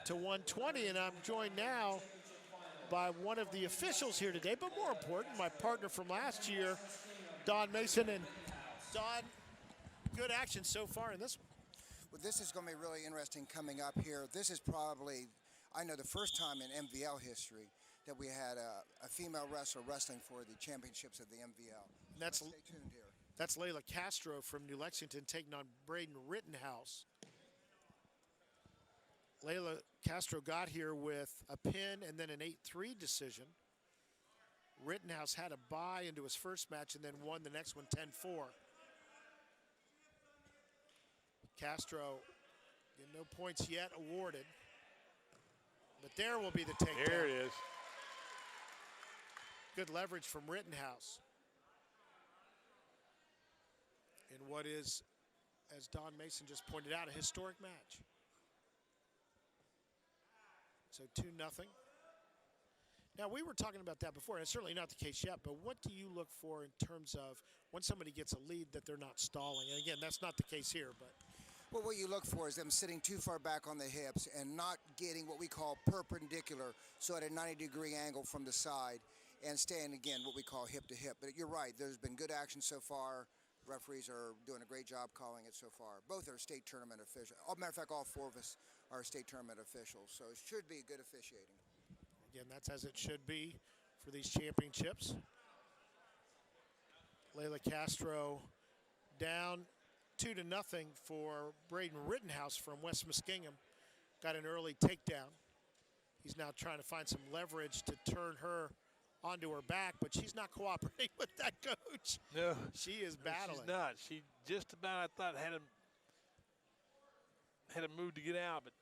to 120, and I'm joined now by one of the officials here today, but more important, my partner from last year, Don Mason. And Don, good action so far in this one. Well, this is going to be really interesting coming up here. This is probably, I know, the first time in MVL history that we had a female wrestler wrestling for the championships of the MVL. That's, stay tuned here. That's Layla Castro from New Lexington taking on Braden Rittenhouse. Layla Castro got here with a pin and then an 8-3 decision. Rittenhouse had a bye into his first match and then won the next one 10-4. Castro, no points yet awarded. But there will be the takedown. There it is. Good leverage from Rittenhouse. In what is, as Don Mason just pointed out, a historic match. So 2-0. Now, we were talking about that before, and it's certainly not the case yet, but what do you look for in terms of when somebody gets a lead that they're not stalling? And again, that's not the case here, but. Well, what you look for is them sitting too far back on the hips and not getting what we call perpendicular, so at a 90-degree angle from the side, and staying, again, what we call hip to hip. But you're right, there's been good action so far. Referees are doing a great job calling it so far. Both are state tournament officials. As a matter of fact, all four of us are state tournament officials, so it should be good officiating. Again, that's as it should be for these championships. Layla Castro down 2-0 for Braden Rittenhouse from West Muskingum. Got an early takedown. He's now trying to find some leverage to turn her onto her back, but she's not cooperating with that coach. No. She is battling. She's not. She just about, I thought, had a move to get out, but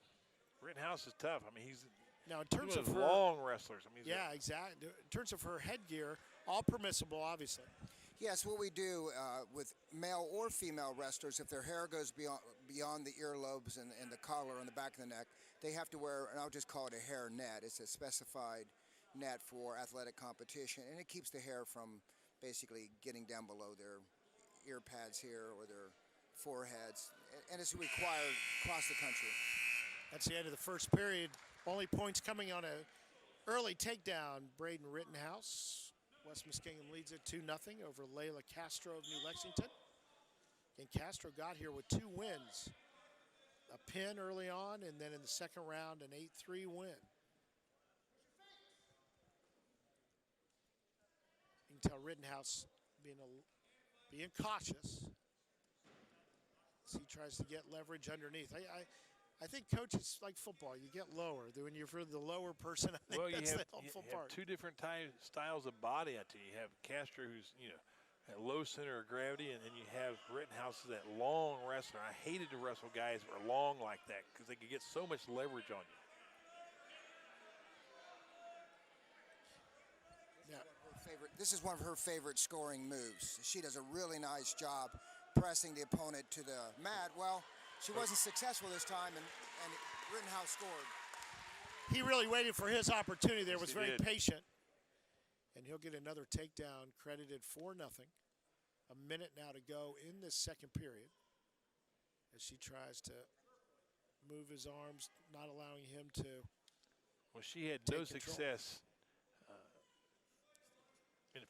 Rittenhouse is tough. I mean, he's now in terms of her long wrestlers. I mean, yeah, exactly. In terms of her headgear, all permissible, obviously. Yes, what we do with male or female wrestlers, if their hair goes beyond the earlobes and the collar on the back of the neck, they have to wear, and I'll just call it a hair net. It's a specified net for athletic competition, and it keeps the hair from basically getting down below their ear pads here or their foreheads, and it's required across the country. That's the end of the first period. Only points coming on a early takedown. Braden Rittenhouse. West Muskingum leads it 2-0 over Layla Castro of New Lexington. And Castro got here with 2 wins. A pin early on, and then in the second round, an 8-3 win. You can tell Rittenhouse being cautious as he tries to get leverage underneath. I think, Coach, it's like football. You get lower. When you're for the lower person, I think that's the helpful part. You have two different styles of body. I tell you, you have Castro, who's at low center of gravity, and then you have Rittenhouse, that long wrestler. I hated to wrestle guys that were long like that because they could get so much leverage on you. Yeah. This is one of her favorite scoring moves. She does a really nice job pressing the opponent to the mat. Well, she wasn't successful this time, and Rittenhouse scored. He really waited for his opportunity there, was very did. patient. And he'll get another takedown, credited 4-0. A minute now to go in this second period as she tries to move his arms, not allowing him to. Well, she had no success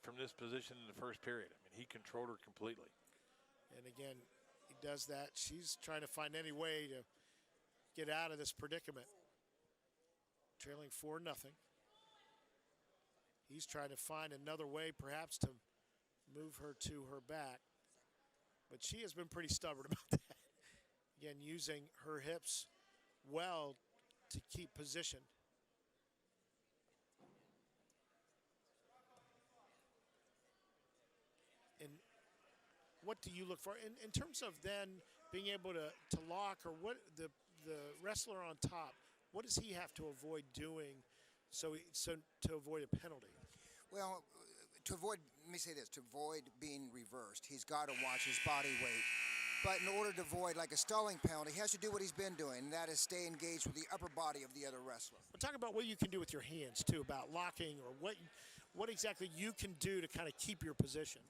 from this position in the first period. I mean, he controlled her completely. And again, he does that. She's trying to find any way to get out of this predicament. Trailing 4-0. He's trying to find another way perhaps to move her to her back. But she has been pretty stubborn about that. Again, using her hips well to keep position. And what do you look for in terms of then being able to lock, or what the wrestler on top, what does he have to avoid doing so to avoid a penalty? Well, let me say this, to avoid being reversed, he's got to watch his body weight. But in order to avoid like a stalling penalty, he has to do what he's been doing, and that is stay engaged with the upper body of the other wrestler. Well, talk about what you can do with your hands, too, about locking, or what exactly you can do to kind of keep your position.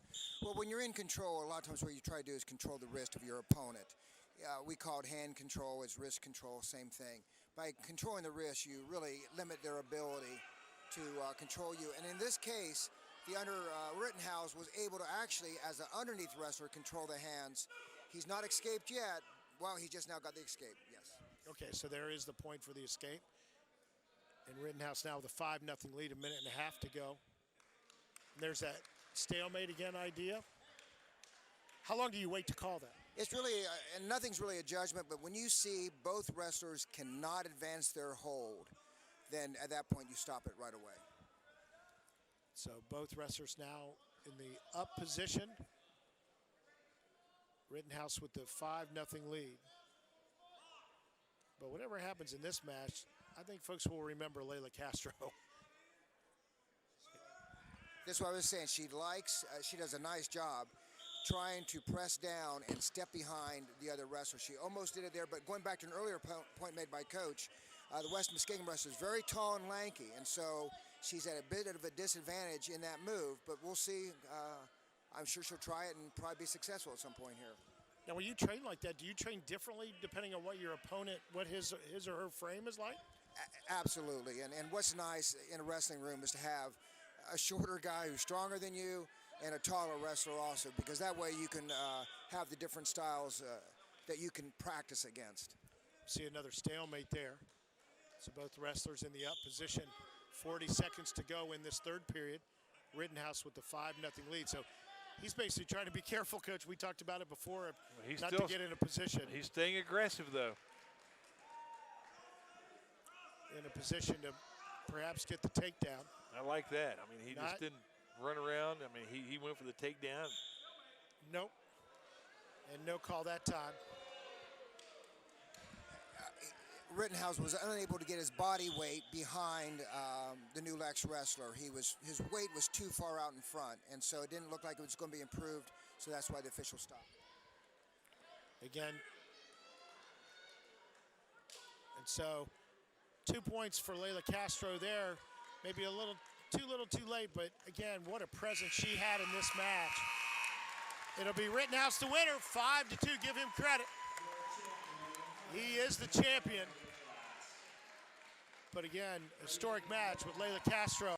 Well, when you're in control, a lot of times what you try to do is control the wrist of your opponent. We call it hand control, it's wrist control, same thing. by controlling the wrist, you really limit their ability to control you. And in this case, the Rittenhouse was able to actually, as an underneath wrestler, control the hands. He's not escaped yet. Well, he just now got the escape, yes. Okay, so there is the point for the escape. And Rittenhouse now with a 5-0 lead, a minute and a half to go. And there's that stalemate again idea. How long do you wait to call that? It's really, and nothing's really a judgment, but when you see both wrestlers cannot advance their hold, then at that point you stop it right away. So both wrestlers now in the up position. Rittenhouse with the 5-0 lead. But whatever happens in this match, I think folks will remember Layla Castro. That's what I was saying. She does a nice job trying to press down and step behind the other wrestler. She almost did it there, but going back to an earlier point made by Coach, the West Muskingum wrestler is very tall and lanky, and so she's at a bit of a disadvantage in that move, but we'll see. I'm sure she'll try it and probably be successful at some point here. Now, when you train like that, do you train differently depending on what your opponent, what his or her frame is like? Absolutely, and what's nice in a wrestling room is to have a shorter guy who's stronger than you and a taller wrestler also, because that way you can have the different styles that you can practice against. See another stalemate there. So both wrestlers in the up position. 40 seconds to go in this third period. Rittenhouse with the 5-0 lead. So he's basically trying to be careful, Coach. We talked about it before, not to get in a position. He's staying aggressive, though. In a position to perhaps get the takedown. I like that. I mean, he just didn't run around. I mean, he went for the takedown. Nope. And no call that time. Rittenhouse was unable to get his body weight behind the New Lex wrestler. His weight was too far out in front, and so it didn't look like it was going to be improved, so that's why the official stopped. Again. And so 2 points for Layla Castro there. Maybe a little too late, but again, what a presence she had in this match. It'll be Rittenhouse the winner, 5-2. Give him credit. He is the champion. But again, historic match with Layla Castro.